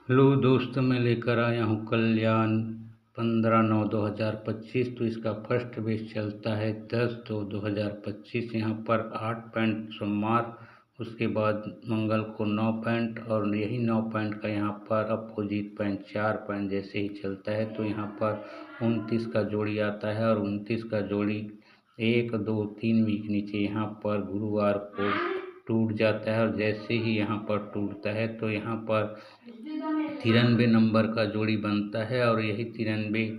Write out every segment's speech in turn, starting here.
Hello दोस्त, मैं लेकर आया हूँ कल्याण 15/9/2025। तो इसका फर्स्ट बेस चलता है 10/2/2025। यहाँ पर 8 पॉइंट सोमवार, उसके बाद मंगल को 9 पॉइंट, और यही 9 पॉइंट का यहाँ पर अपोजिट पॉइंट 4 पॉइंट जैसे ही चलता है। तो यहाँ पर 29 का जोड़ी आता है, और 29 का जोड़ी 1 2 3 वीक नीचे यहाँ पर गुरुवार को टूट जाता है। और जैसे ही यहाँ पर टूटता है तो यहाँ पर 93 नंबर का जोड़ी बनता है, और यही 93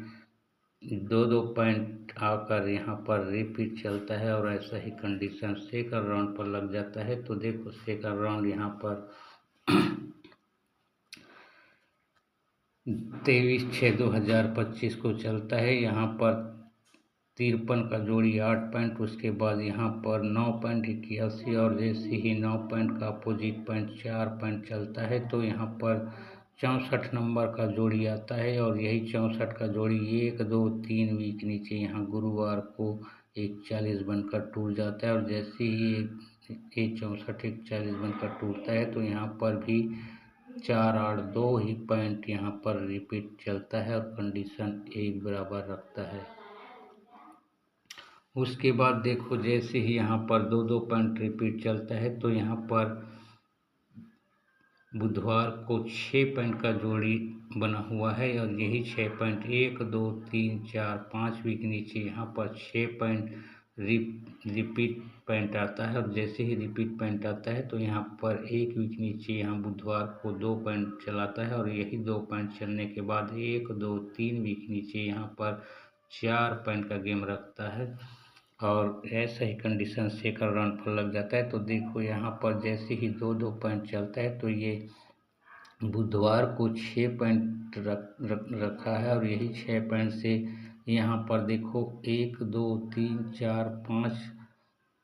दो पॉइंट आकर यहाँ पर रिपीट चलता है। और ऐसा ही कंडीशन सेकंड राउंड पर लग जाता है। तो देखो सेकंड राउंड यहाँ पर 23/6/2025 को चलता है। यहाँ पर 53 का जोड़ी 8 पॉइंट, उसके बाद यहाँ पर 9 पॉइंट 81, और जैसे ही 9 पॉइंट का अपोजिट पॉइंट 4 पॉइंट चलता है तो यहाँ पर 64 नंबर का जोड़ी आता है, और यही 64 का जोड़ी 1 2 3 वीक नीचे यहाँ गुरुवार को 41 बनकर टूट जाता है। और जैसे ही ये 64 41 बनकर टूटता है तो यहाँ पर भी 4 8 2 ही पॉइंट यहाँ पर रिपीट चलता है, और कंडीशन एक बराबर रखता है। उसके बाद देखो जैसे ही यहाँ पर 2 2 पॉइंट रिपीट चलता है तो यहाँ पर बुधवार को 6 पॉइंट का जोड़ी बना हुआ है, और यही 6 पॉइंट 1 2 3 4 5 वीक नीचे यहाँ पर 6 पॉइंट रिपीट पॉइंट आता है। और जैसे ही रिपीट पॉइंट आता है तो यहाँ पर 1 वीक नीचे यहाँ बुधवार को 2 पॉइंट चलाता है, और यही 2 पॉइंट चलने के बाद 1 2 3 वीक नीचे यहाँ पर 4 पॉइंट का गेम रखता है, और ऐसा ही कंडीशन सेकंड राउंड पर लग जाता है। तो देखो यहाँ पर जैसे ही 2 2 पॉइंट चलता है तो ये बुधवार को 6 पॉइंट रखा है, और यही 6 पॉइंट से यहाँ पर देखो 1 2 3 4 5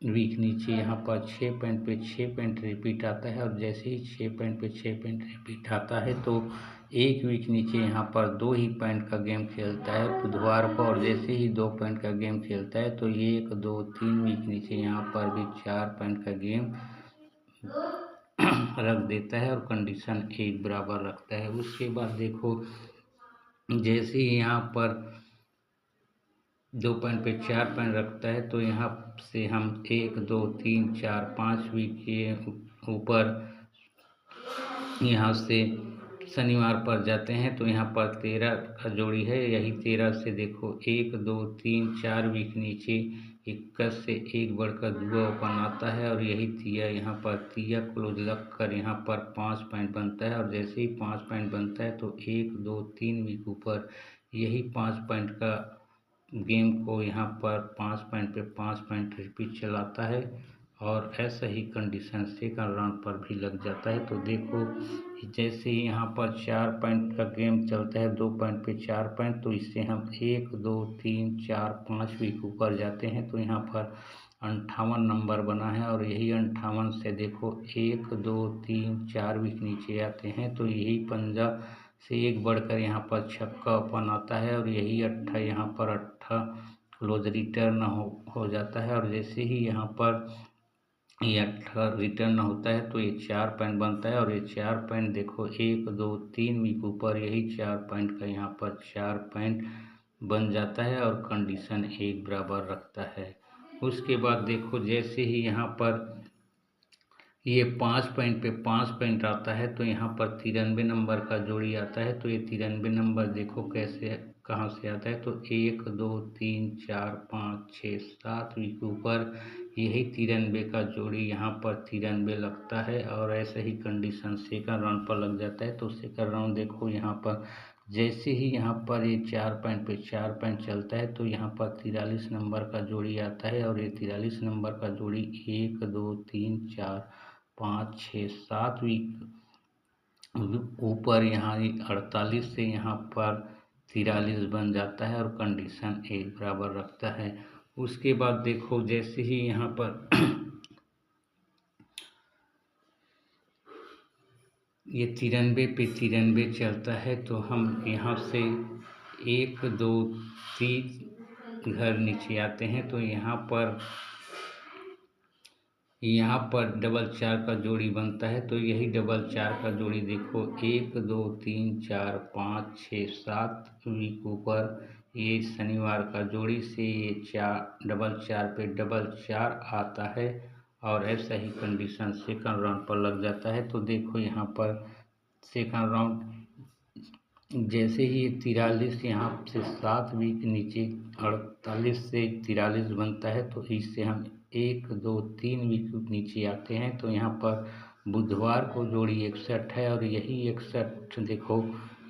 वीक नीचे यहाँ पर 6 पॉइंट पे 6 पॉइंट रिपीट आता है, और जैसे ही 6 पॉइंट पे 6 पॉइंट रिपीट आता है तो 1 वीक नीचे यहाँ पर 2 ही पॉइंट का गेम खेलता है बुधवार को, और जैसे ही 2 पॉइंट का गेम खेलता है तो 1 2 3 वीक नीचे यहाँ पर भी 4 पॉइंट का गेम रख देता है, और कंडीशन एक बराबर रखता है। उसके बाद देखो जैसे ही यहाँ पर 2 पॉइंट पे 4 पॉइंट रखता है तो यहाँ से हम 1 2 3 4 5 वीक के ऊपर यहाँ से शनिवार पर जाते हैं। तो यहाँ पर 13 का जोड़ी है, यही 13 से देखो 1 2 3 4 वीक नीचे 21 से 1 बढ़कर 2 ओपन आता है, और यही तिया यहाँ पर तिया क्लोज लग कर यहाँ पर 5 पॉइंट बनता है, और जैसे ही 5 पॉइंट बनता है तो 1 2 3 वीक ऊपर यही 5 पॉइंट का गेम को यहाँ पर 5 पॉइंट पे 5 पॉइंट रिपीट चलाता है, और ऐसा ही कंडीशन सेकंड राउंड पर भी लग जाता है। तो देखो जैसे ही यहाँ पर 4 पॉइंट का गेम चलता है 2 पॉइंट पे 4 पॉइंट, तो इससे हम 1 2 3 4 5 वीक ऊपर जाते हैं तो यहाँ पर 58 नंबर बना है, और यही 58 से देखो 1 2 3 4 वीक नीचे आते हैं तो यही 50 से 1 बढ़कर यहाँ पर छक्का ओपन आता है, और यही 8 यहाँ पर 8 क्लोज रिटर्न हो जाता है, और जैसे ही यहाँ पर ये 8 रिटर्न होता है तो ये 4 पॉइंट बनता है, और ये 4 पॉइंट देखो 1 2 3 वीक ऊपर यही 4 पॉइंट का यहाँ पर 4 पॉइंट बन जाता है, और कंडीशन एक बराबर रखता है। उसके बाद देखो जैसे ही यहाँ पर ये 5 पॉइंट पे 5 पॉइंट आता है तो यहाँ पर 93 नंबर का जोड़ी आता है। तो ये 93 नंबर देखो कैसे कहाँ से आता है, तो 1 2 3 4 5 6 7 वीक ऊपर यही 93 का जोड़ी यहाँ पर 93 लगता है, और ऐसे ही कंडीशन सेकंड राउंड पर लग जाता है। तो सेकंड राउंड देखो यहाँ पर जैसे ही यहाँ पर ये 4 पॉइंट पे 4 पॉइंट चलता है तो यहाँ पर 43 नंबर का जोड़ी आता है, और ये 43 नंबर का जोड़ी 1 2 3 4 5 6 7 वीक ऊपर यहाँ 48 से यहाँ पर 43 बन जाता है, और कंडीशन एक बराबर रखता है। उसके बाद देखो जैसे ही यहाँ पर ये 93 पे 93 चलता है तो हम यहाँ से 1 2 3 घर नीचे आते हैं तो यहाँ पर यहाँ पर डबल 4 का जोड़ी बनता है, तो यही डबल 4 का जोड़ी देखो 1 2 3 4 5 6 7 वीक ऊपर ये शनिवार का जोड़ी से ये 4 डबल 4 पे डबल 4 आता है और ऐसा ही कंडीशन सेकंड राउंड पर लग जाता है। तो देखो यहाँ पर सेकंड राउंड जैसे ही 43 यहाँ से 7 वीक नीचे 48 से 43 बनता है, तो इससे हम 1 2 3 वीक नीचे आते हैं। तो यहाँ पर बुधवार को जोड़ी 61 है और यही 61 देखो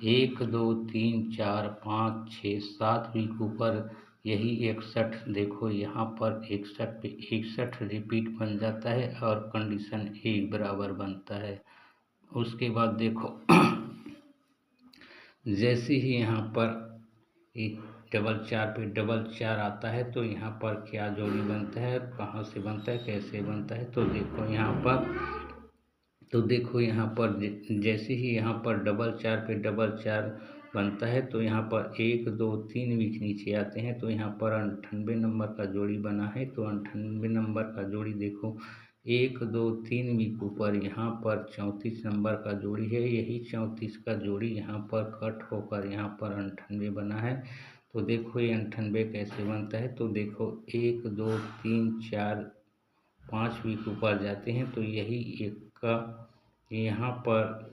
1 2 3 4 5 6 7 वीक ऊपर यही 61 देखो यहाँ पर 61 पे 61 रिपीट बन जाता है और कंडीशन एक बराबर बनता है। उसके बाद देखो जैसे ही यहाँ पर एक डबल 4 पे डबल 4 आता है, तो यहाँ पर क्या जोड़ी बनता है, कहाँ से बनता है, कैसे बनता है। तो देखो यहाँ पर जैसे ही यहाँ पर डबल 4 पे डबल 4 बनता है, तो यहाँ पर 1 2 3 वीक नीचे आते हैं। तो यहाँ पर 98 नंबर का जोड़ी बना है, तो 98 नंबर का जोड़ी देखो 1 2 3 वीक ऊपर यहाँ पर 34 नंबर का जोड़ी है, यही 34 का जोड़ी यहाँ पर कट होकर यहाँ पर 98 बना है। तो देखो ये 98 कैसे बनता है। तो देखो 1 2 3 4 5 वीक ऊपर जाते हैं, तो यही एक का यहाँ पर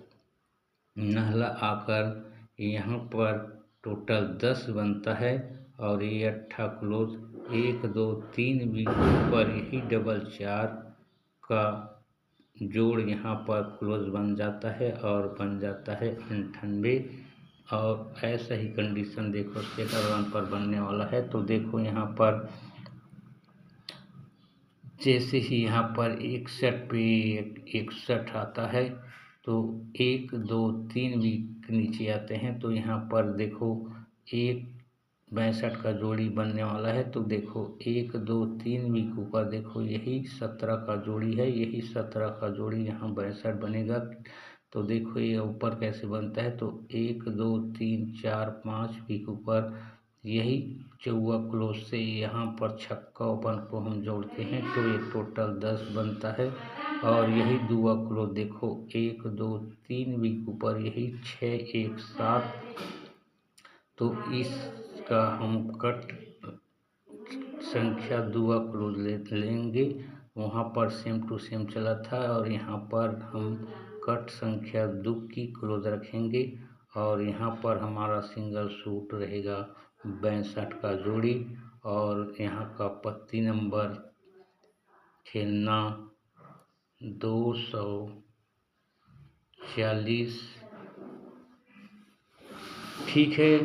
नहला आकर यहाँ पर टोटल 10 बनता है और ये 8 क्लोज 1 2 3 वीक ऊपर यही डबल 4 का जोड़ यहाँ पर क्लोज बन जाता है और बन जाता है 98। और ऐसा ही कंडीशन देखो सेकंड राउंड पर बनने वाला है। तो देखो यहाँ पर जैसे ही यहाँ पर 61 पे 61 आता है, तो 1 2 3 वीक नीचे आते हैं। तो यहाँ पर देखो 62 का जोड़ी बनने वाला है। तो देखो 1 2 3 वीक ऊपर देखो यही 17 का जोड़ी है, यही 17 का जोड़ी यहाँ 62 बनेगा। तो देखो ये ऊपर कैसे बनता है। तो 1 2 3 4 5 वीक ऊपर यही चौवा क्लोज से यहाँ पर छक्का ओपन को हम जोड़ते हैं, तो ये टोटल 10 बनता है। और यही दुआ क्लोज देखो 1 2 3 वीक ऊपर यही 6 1 7, तो इसका हम कट संख्या दुआ क्लोज लेंगे। वहाँ पर सेम टू सेम चला था और यहाँ पर हम कट संख्या 2 की क्लोज रखेंगे और यहाँ पर हमारा सिंगल सूट रहेगा 62 का जोड़ी। और यहाँ का पत्ती नंबर खेलना 240 ठीक है।